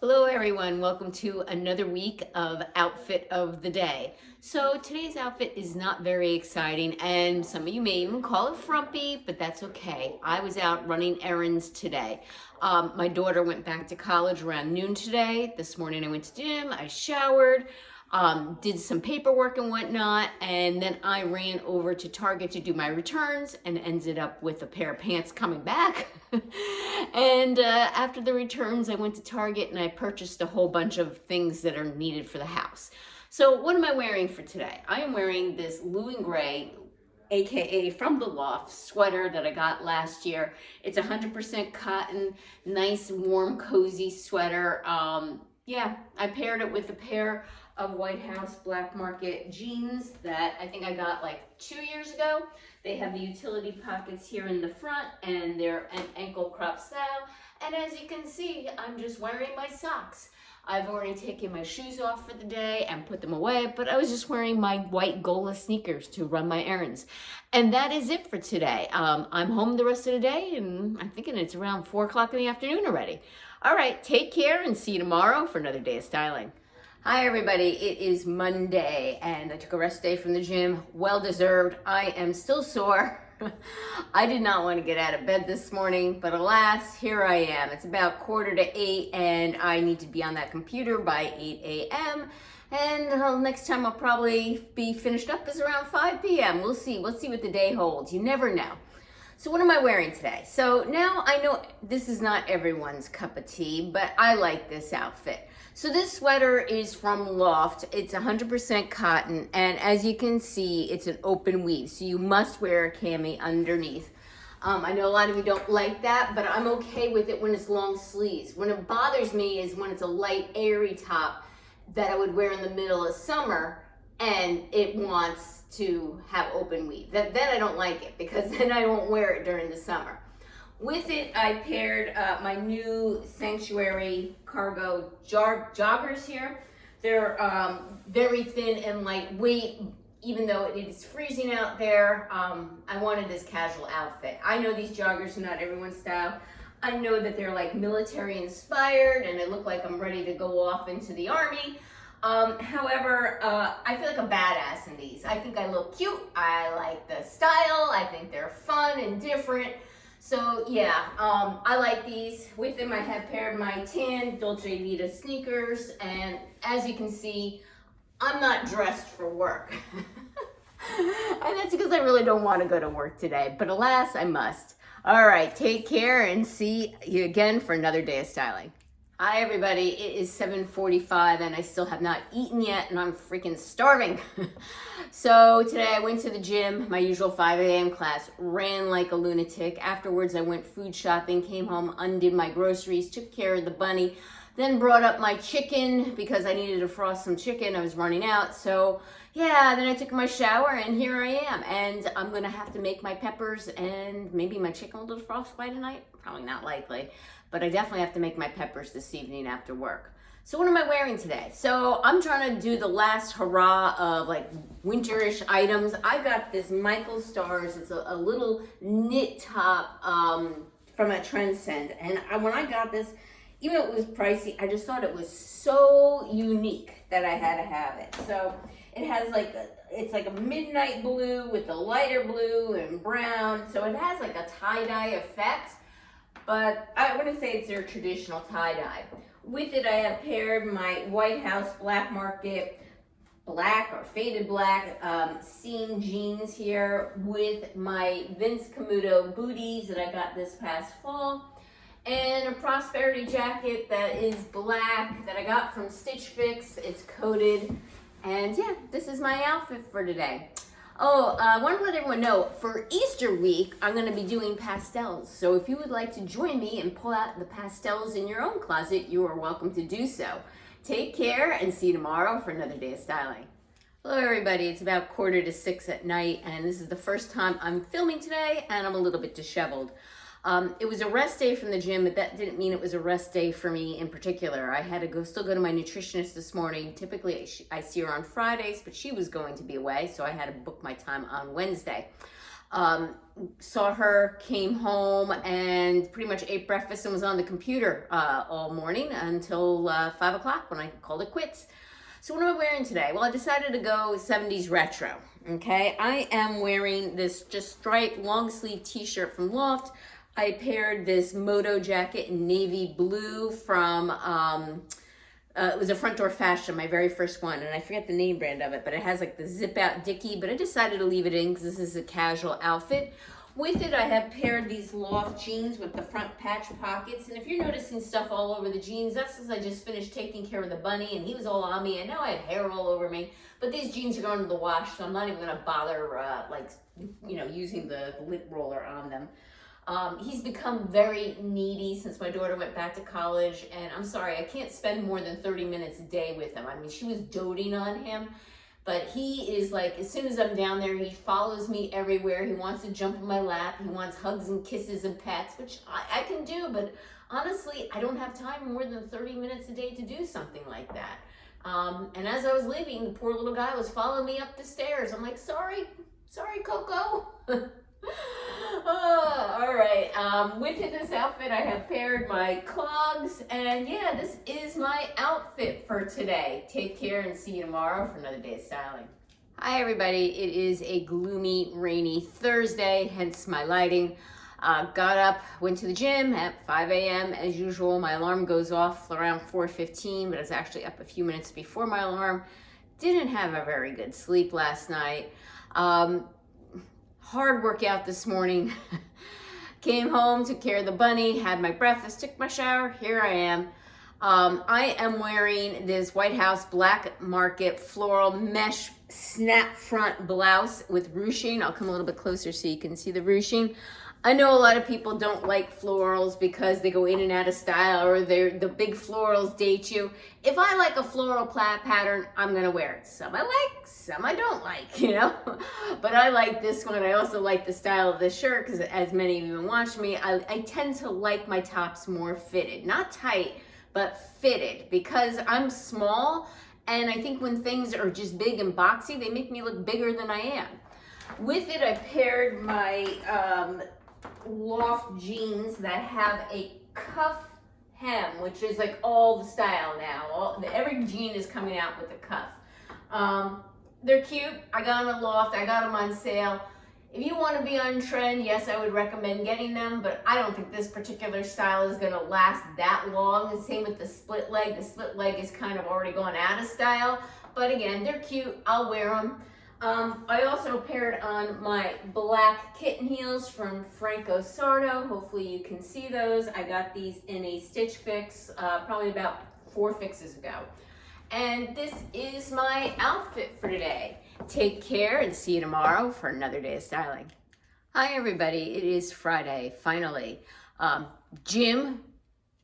Hello everyone, welcome to another week of Outfit of the Day. So today's outfit is not very exciting and some of you may even call it frumpy, but that's okay. I was out running errands today. My daughter went back to college around noon today. This morning I went to gym, I showered, did some paperwork and whatnot, and then I ran over to Target to do my returns and ended up with a pair of pants coming back. And after the returns, I went to Target and I purchased a whole bunch of things that are needed for the house. So what am I wearing for today? I am wearing this blue and gray, aka From the Loft sweater that I got last year. It's 100% cotton, nice, warm, cozy sweater. Yeah, I paired it with a pair of White House Black Market jeans that I think I got like 2 years ago. They have the utility pockets here in the front and they're an ankle crop style. And as you can see, I'm just wearing my socks. I've already taken my shoes off for the day and put them away, but I was just wearing my white Gola sneakers to run my errands. And that is it for today. I'm home the rest of the day and I'm thinking it's around 4 o'clock in the afternoon already. All right, take care and see you tomorrow for another day of styling. Hi everybody, it is Monday and I took a rest day from the gym, well deserved. I am still sore. I did not want to get out of bed this morning, but alas, here I am. It's about 7:45 and I need to be on that computer by 8 a.m. And next time I'll probably be finished up is around 5 p.m. We'll see what the day holds. You never know. So what am I wearing today? So now I know this is not everyone's cup of tea, but I like this outfit. So this sweater is from Loft. It's 100% cotton, and as you can see, it's an open weave, so you must wear a cami underneath. I know a lot of you don't like that, but I'm okay with it when it's long sleeves. When it bothers me is when it's a light, airy top that I would wear in the middle of summer, and it wants to have open weave. Then I don't like it, because then I won't wear it during the summer. With it, I paired my new Sanctuary cargo joggers here. They're very thin and lightweight, even though it is freezing out there. I wanted this casual outfit. I know these joggers are not everyone's style. I know that they're like military inspired and I look like I'm ready to go off into the army. However, I feel like a badass in these. I think I look cute. I like the style. I think they're fun and different. So yeah, I like these. With them I have paired my tan Dolce Vita sneakers, and as you can see, I'm not dressed for work. And that's because I really don't want to go to work today, but alas, I must. All right, take care and see you again for another day of styling. Hi everybody, it is 7:45 and I still have not eaten yet and I'm freaking starving. So today I went to the gym, my usual 5 a.m. class, ran like a lunatic. Afterwards I went food shopping, came home, undid my groceries, took care of the bunny, then brought up my chicken because I needed to frost some chicken. I was running out. So yeah, then I took my shower and here I am. And I'm gonna have to make my peppers and maybe my chicken will defrost by tonight. Probably not likely, but I definitely have to make my peppers this evening after work. So what am I wearing today? So I'm trying to do the last hurrah of like winterish items. I got this Michael Stars. It's a little knit top from a Trendsend. And when I got this, even though it was pricey, I just thought it was so unique that I had to have it. So it has like it's like a midnight blue with a lighter blue and brown. So it has like a tie-dye effect, but I wouldn't say it's their traditional tie-dye. With it, I have paired my White House Black Market black or faded black seam jeans here with my Vince Camuto booties that I got this past fall, and a Prosperity jacket that is black that I got from Stitch Fix. It's coated, and yeah, this is my outfit for today. Oh, I want to let everyone know, for Easter week, I'm going to be doing pastels. So if you would like to join me and pull out the pastels in your own closet, you are welcome to do so. Take care and see you tomorrow for another day of styling. Hello everybody, it's about 5:45 at night and this is the first time I'm filming today and I'm a little bit disheveled. It was a rest day from the gym, but that didn't mean it was a rest day for me in particular. I had to still go to my nutritionist this morning. Typically, I see her on Fridays, but she was going to be away, so I had to book my time on Wednesday. Saw her, came home, and pretty much ate breakfast and was on the computer all morning until 5 o'clock when I called it quits. So what am I wearing today? Well, I decided to go 70s retro, okay? I am wearing this just striped long sleeve t-shirt from Loft. I paired this moto jacket in navy blue from, it was a Front Door Fashion, my very first one, and I forget the name brand of it, but it has like the zip out dickie, but I decided to leave it in because this is a casual outfit. With it, I have paired these Loft jeans with the front patch pockets. And if you're noticing stuff all over the jeans, that's because I just finished taking care of the bunny and he was all on me. I know I have hair all over me, but these jeans are going to the wash, so I'm not even going to bother, using the lint roller on them. He's become very needy since my daughter went back to college. And I'm sorry, I can't spend more than 30 minutes a day with him. I mean, she was doting on him. But he is like, as soon as I'm down there, he follows me everywhere. He wants to jump in my lap. He wants hugs and kisses and pets, which I can do. But honestly, I don't have time more than 30 minutes a day to do something like that. And as I was leaving, the poor little guy was following me up the stairs. I'm like, sorry, Coco. Oh, all right. With this outfit, I have paired my clogs, and yeah, this is my outfit for today. Take care and see you tomorrow for another day of styling. Hi, everybody. It is a gloomy, rainy Thursday, hence my lighting. Got up, went to the gym at 5 a.m. as usual. My alarm goes off around 4:15, but I was actually up a few minutes before my alarm. Didn't have a very good sleep last night. Hard workout this morning. Came home, took care of the bunny, had my breakfast, took my shower. Here I am. I am wearing this White House Black Market Floral Mesh Snap Front Blouse with ruching. I'll come a little bit closer so you can see the ruching. I know a lot of people don't like florals because they go in and out of style, or the big florals date you. If I like a floral pattern, I'm gonna wear it. Some I like, some I don't like, you know? But I like this one. I also like the style of this shirt because, as many of you watch me, I tend to like my tops more fitted. Not tight, but fitted, because I'm small, and I think when things are just big and boxy, they make me look bigger than I am. With it, I paired my Loft jeans that have a cuff hem, which is like all the style now. Every jean is coming out with a cuff. They're cute. I got them at Loft. I got them on sale. If you want to be on trend, yes, I would recommend getting them, but I don't think this particular style is going to last that long. The same with the split leg. The split leg is kind of already gone out of style, but again, they're cute. I'll wear them. I also paired on my black kitten heels from Franco Sardo. Hopefully you can see those. I got these in a Stitch Fix probably about 4 fixes ago. And this is my outfit for today. Take care and see you tomorrow for another day of styling. Hi everybody, it is Friday, finally. Gym,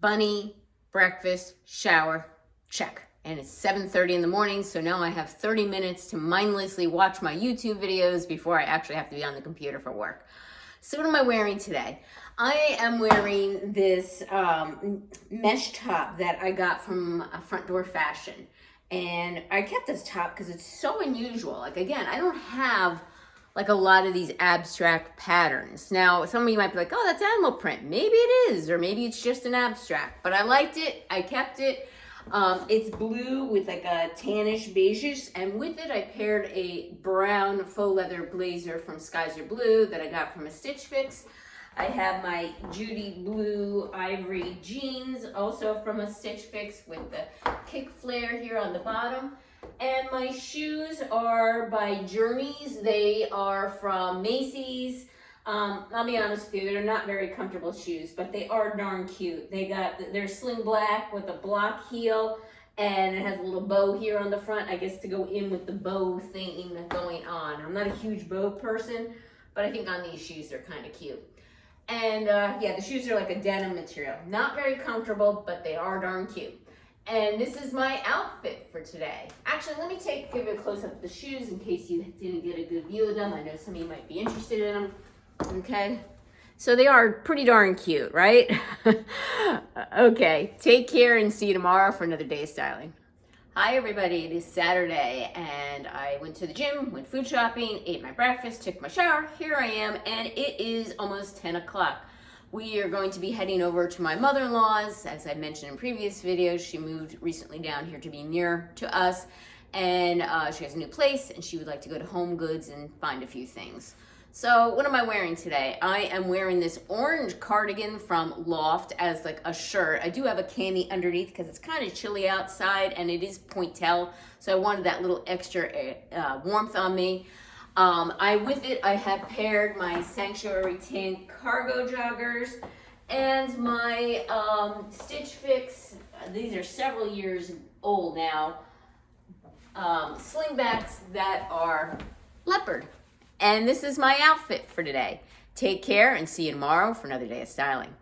bunny, breakfast, shower, check. And it's 7:30 in the morning, so now I have 30 minutes to mindlessly watch my YouTube videos before I actually have to be on the computer for work. So what am I wearing today? I am wearing this mesh top that I got from Front Door Fashion. And I kept this top because it's so unusual. Like, again, I don't have like a lot of these abstract patterns. Now, some of you might be like, oh, that's animal print. Maybe it is, or maybe it's just an abstract. But I liked it, I kept it. It's blue with like a tannish beigeish, and with it I paired a brown faux leather blazer from Skies Are Blue that I got from a Stitch Fix. I have my Judy blue ivory jeans, also from a Stitch Fix, with the kick flare here on the bottom. And my shoes are by Journeys. They are from Macy's. I'll be honest with you, they're not very comfortable shoes, but they are darn cute. They're sling black with a block heel, and it has a little bow here on the front, I guess to go in with the bow thing going on. I'm not a huge bow person, but I think on these shoes they're kind of cute. And yeah, the shoes are like a denim material. Not very comfortable, but they are darn cute. And this is my outfit for today. Actually, let me give you a close-up of the shoes in case you didn't get a good view of them. I know some of you might be interested in them. Okay, so they are pretty darn cute, right? Okay, take care and see you tomorrow for another day of styling. Hi everybody, it is Saturday and I went to the gym, went food shopping, ate my breakfast, took my shower. Here I am and it is almost 10 o'clock. We are going to be heading over to my mother-in-law's. As I mentioned in previous videos, she moved recently down here to be near to us, and she has a new place and she would like to go to Home Goods and find a few things. So what am I wearing today? I am wearing this orange cardigan from Loft as like a shirt. I do have a cami underneath because it's kind of chilly outside and it is pointel, so I wanted that little extra warmth on me. With it, I have paired my Sanctuary Tint cargo joggers and my Stitch Fix, these are several years old now, slingbacks that are leopard. And this is my outfit for today. Take care and see you tomorrow for another day of styling.